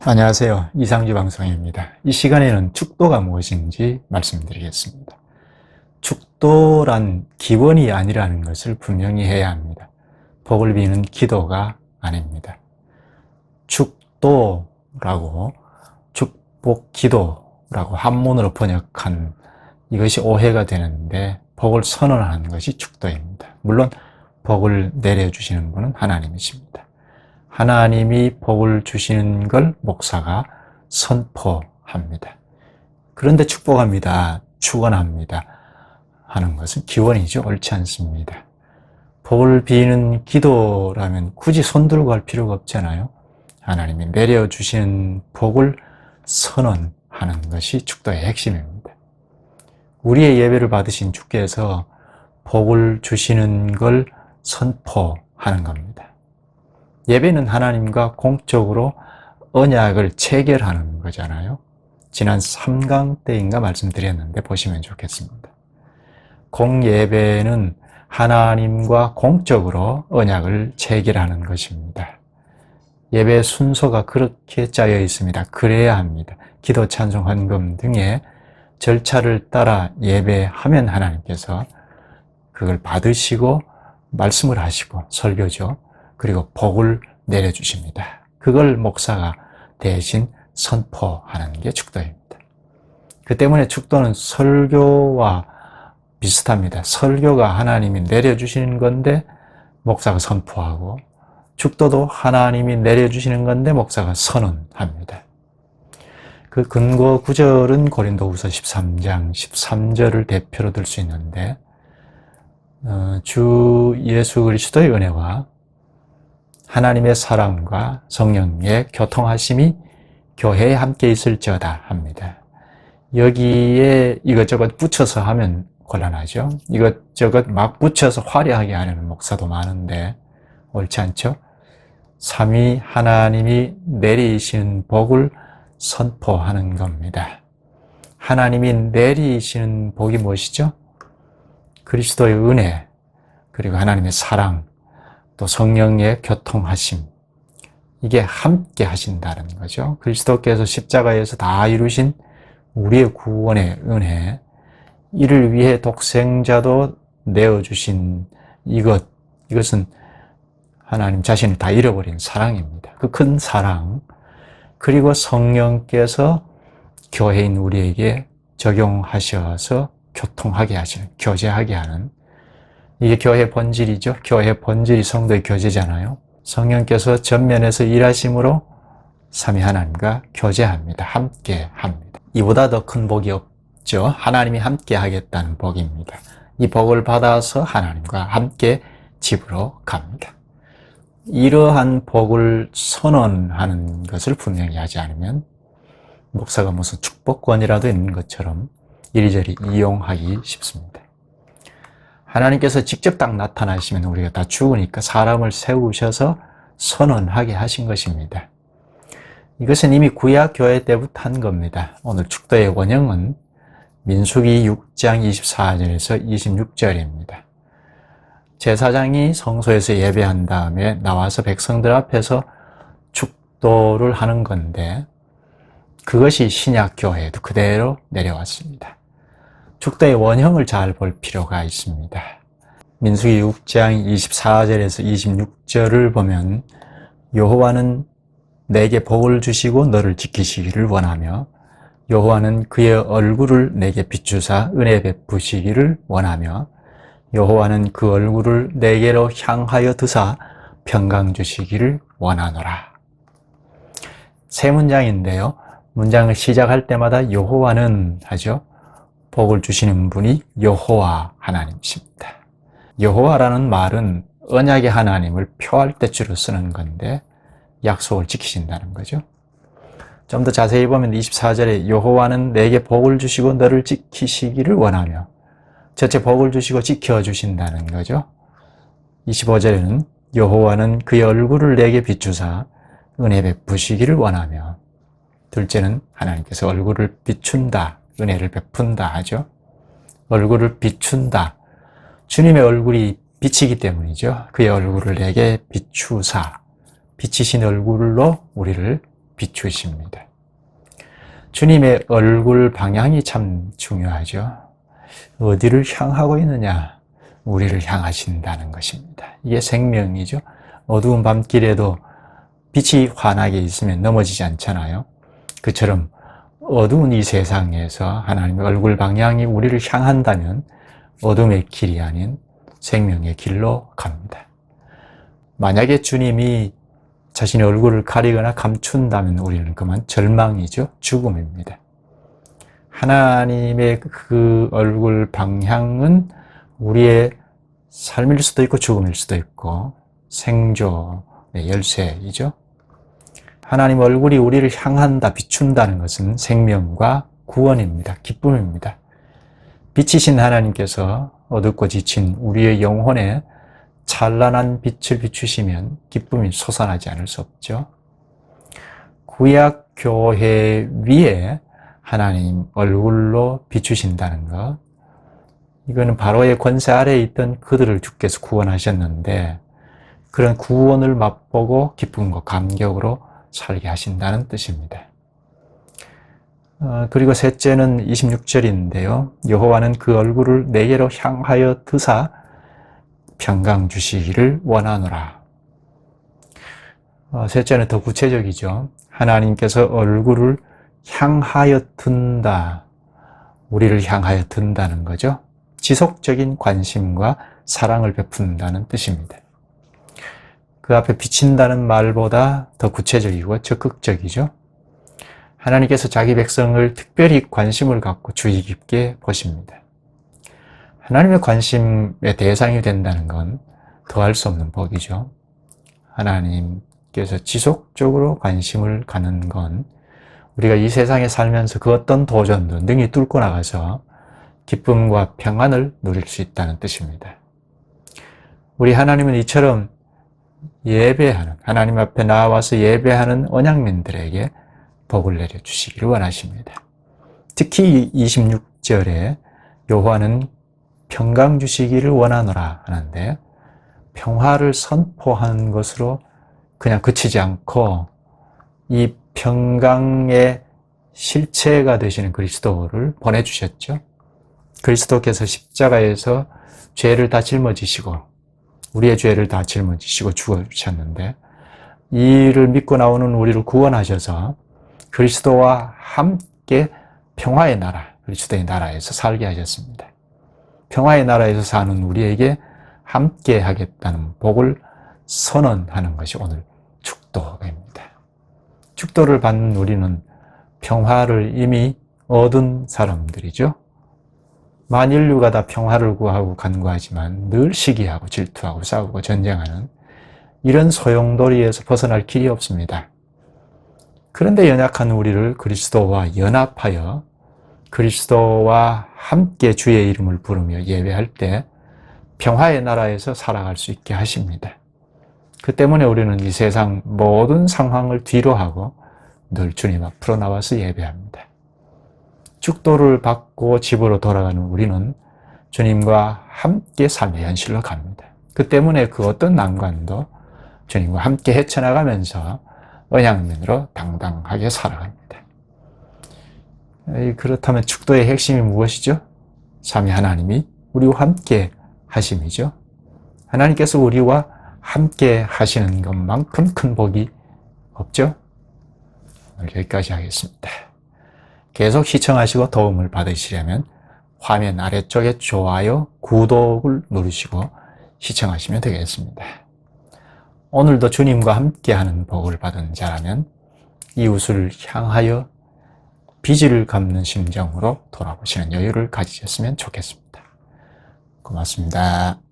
안녕하세요. 이상주 방송입니다. 이 시간에는 축도가 무엇인지 말씀드리겠습니다. 축도란 기원이 아니라는 것을 분명히 해야 합니다. 복을 비는 기도가 아닙니다. 축도라고 축복 기도라고 한문으로 번역한 이것이 오해가 되는데 복을 선언하는 것이 축도입니다. 물론 복을 내려주시는 분은 하나님이십니다. 하나님이 복을 주시는 걸 목사가 선포합니다. 그런데 축복합니다, 축원합니다 하는 것은 기원이죠. 옳지 않습니다. 복을 비는 기도라면 굳이 손 들고 할 필요가 없잖아요. 하나님이 내려주시는 복을 선언하는 것이 축도의 핵심입니다. 우리의 예배를 받으신 주께서 복을 주시는 걸 선포하는 겁니다. 예배는 하나님과 공적으로 언약을 체결하는 거잖아요. 지난 3강 때인가 말씀드렸는데 보시면 좋겠습니다. 공예배는 하나님과 공적으로 언약을 체결하는 것입니다. 예배 순서가 그렇게 짜여 있습니다. 그래야 합니다. 기도, 찬송, 헌금 등의 절차를 따라 예배하면 하나님께서 그걸 받으시고 말씀을 하시고 설교죠. 그리고 복을 내려주십니다. 그걸 목사가 대신 선포하는 게 축도입니다. 그 때문에 축도는 설교와 비슷합니다. 설교가 하나님이 내려주시는 건데 목사가 선포하고, 축도도 하나님이 내려주시는 건데 목사가 선언합니다. 그 근거 구절은 고린도후서 13장 13절을 대표로 들 수 있는데, 주 예수 그리스도의 은혜와 하나님의 사랑과 성령의 교통하심이 교회에 함께 있을지어다 합니다. 여기에 이것저것 붙여서 하면 곤란하죠. 이것저것 막 붙여서 화려하게 하려는 목사도 많은데 옳지 않죠? 삼위 하나님이 내리시는 복을 선포하는 겁니다. 하나님이 내리시는 복이 무엇이죠? 그리스도의 은혜, 그리고 하나님의 사랑, 또 성령의 교통하심, 이게 함께 하신다는 거죠. 그리스도께서 십자가에서 다 이루신 우리의 구원의 은혜, 이를 위해 독생자도 내어주신 이것은 하나님 자신을 다 잃어버린 사랑입니다. 그 큰 사랑, 그리고 성령께서 교회인 우리에게 적용하셔서 교통하게 하시는, 교제하게 하는, 이게 교회의 본질이죠. 교회의 본질이 성도의 교제잖아요. 성령께서 전면에서 일하심으로 삼위 하나님과 교제합니다. 함께 합니다. 이보다 더 큰 복이 없죠. 하나님이 함께 하겠다는 복입니다. 이 복을 받아서 하나님과 함께 집으로 갑니다. 이러한 복을 선언하는 것을 분명히 하지 않으면 목사가 무슨 축복권이라도 있는 것처럼 이리저리 이용하기 쉽습니다. 하나님께서 직접 딱 나타나시면 우리가 다 죽으니까 사람을 세우셔서 선언하게 하신 것입니다. 이것은 이미 구약 교회 때부터 한 겁니다. 오늘 축도의 원형은 민수기 6장 24절에서 26절입니다. 제사장이 성소에서 예배한 다음에 나와서 백성들 앞에서 축도를 하는 건데, 그것이 신약 교회에도 그대로 내려왔습니다. 축도의 원형을 잘 볼 필요가 있습니다. 민수기 6장 24절에서 26절을 보면, 여호와는 내게 복을 주시고 너를 지키시기를 원하며, 여호와는 그의 얼굴을 내게 비추사 은혜 베푸시기를 원하며, 여호와는 그 얼굴을 내게로 향하여 드사 평강 주시기를 원하노라. 세 문장인데요. 문장을 시작할 때마다 여호와는 하죠. 복을 주시는 분이 여호와 하나님이십니다. 여호와라는 말은 언약의 하나님을 표할 때 주로 쓰는 건데 약속을 지키신다는 거죠. 좀 더 자세히 보면 24절에 여호와는 내게 복을 주시고 너를 지키시기를 원하며, 전체 복을 주시고 지켜주신다는 거죠. 25절에는 여호와는 그의 얼굴을 내게 비추사 은혜 베푸시기를 원하며, 둘째는 하나님께서 얼굴을 비춘다, 은혜를 베푼다 하죠. 얼굴을 비춘다. 주님의 얼굴이 빛이기 때문이죠. 그의 얼굴을 내게 비추사, 비치신 얼굴로 우리를 비추십니다. 주님의 얼굴 방향이 참 중요하죠. 어디를 향하고 있느냐? 우리를 향하신다는 것입니다. 이게 생명이죠. 어두운 밤길에도 빛이 환하게 있으면 넘어지지 않잖아요. 그처럼 어두운 이 세상에서 하나님의 얼굴 방향이 우리를 향한다면 어둠의 길이 아닌 생명의 길로 갑니다. 만약에 주님이 자신의 얼굴을 가리거나 감춘다면 우리는 그만 절망이죠. 죽음입니다. 하나님의 그 얼굴 방향은 우리의 삶일 수도 있고 죽음일 수도 있고 생존의 열쇠이죠. 하나님 얼굴이 우리를 향한다, 비춘다는 것은 생명과 구원입니다. 기쁨입니다. 빛이신 하나님께서 어둡고 지친 우리의 영혼에 찬란한 빛을 비추시면 기쁨이 솟아나지 않을 수 없죠. 구약 교회 위에 하나님 얼굴로 비추신다는 것, 이거는 바로의 권세 아래에 있던 그들을 주께서 구원하셨는데 그런 구원을 맛보고 기쁨과 감격으로 살게 하신다는 뜻입니다. 그리고 셋째는 26절인데요. 여호와는 그 얼굴을 내게로 향하여 드사 평강 주시기를 원하노라. 셋째는 더 구체적이죠. 하나님께서 얼굴을 향하여 든다. 우리를 향하여 든다는 거죠. 지속적인 관심과 사랑을 베푼다는 뜻입니다. 그 앞에 비친다는 말보다 더 구체적이고 적극적이죠. 하나님께서 자기 백성을 특별히 관심을 갖고 주의 깊게 보십니다. 하나님의 관심의 대상이 된다는 건 더할 수 없는 복이죠. 하나님께서 지속적으로 관심을 갖는 건 우리가 이 세상에 살면서 그 어떤 도전도 능히 뚫고 나가서 기쁨과 평안을 누릴 수 있다는 뜻입니다. 우리 하나님은 이처럼 예배하는, 하나님 앞에 나와서 예배하는 언약민들에게 복을 내려주시기를 원하십니다. 특히 26절에 여호와는 평강 주시기를 원하노라 하는데 평화를 선포하는 것으로 그냥 그치지 않고 이 평강의 실체가 되시는 그리스도를 보내주셨죠. 그리스도께서 십자가에서 죄를 다 짊어지시고 우리의 죄를 다 짊어지시고 죽어주셨는데 이를 믿고 나오는 우리를 구원하셔서 그리스도와 함께 평화의 나라, 그리스도의 나라에서 살게 하셨습니다. 평화의 나라에서 사는 우리에게 함께 하겠다는 복을 선언하는 것이 오늘 축도입니다. 축도를 받는 우리는 평화를 이미 얻은 사람들이죠. 만인류가 다 평화를 구하고 간구하지만 늘 시기하고 질투하고 싸우고 전쟁하는 이런 소용돌이에서 벗어날 길이 없습니다. 그런데 연약한 우리를 그리스도와 연합하여 그리스도와 함께 주의 이름을 부르며 예배할 때 평화의 나라에서 살아갈 수 있게 하십니다. 그 때문에 우리는 이 세상 모든 상황을 뒤로하고 늘 주님 앞으로 나와서 예배합니다. 축도를 받고 집으로 돌아가는 우리는 주님과 함께 삶의 현실로 갑니다. 그 때문에 그 어떤 난관도 주님과 함께 헤쳐나가면서 언약민으로 당당하게 살아갑니다. 그렇다면 축도의 핵심이 무엇이죠? 삼위 하나님이 우리와 함께 하심이죠. 하나님께서 우리와 함께 하시는 것만큼 큰 복이 없죠? 오늘 여기까지 하겠습니다. 계속 시청하시고 도움을 받으시려면 화면 아래쪽에 좋아요, 구독을 누르시고 시청하시면 되겠습니다. 오늘도 주님과 함께하는 복을 받은 자라면 이웃을 향하여 빚을 갚는 심정으로 돌아보시는 여유를 가지셨으면 좋겠습니다. 고맙습니다.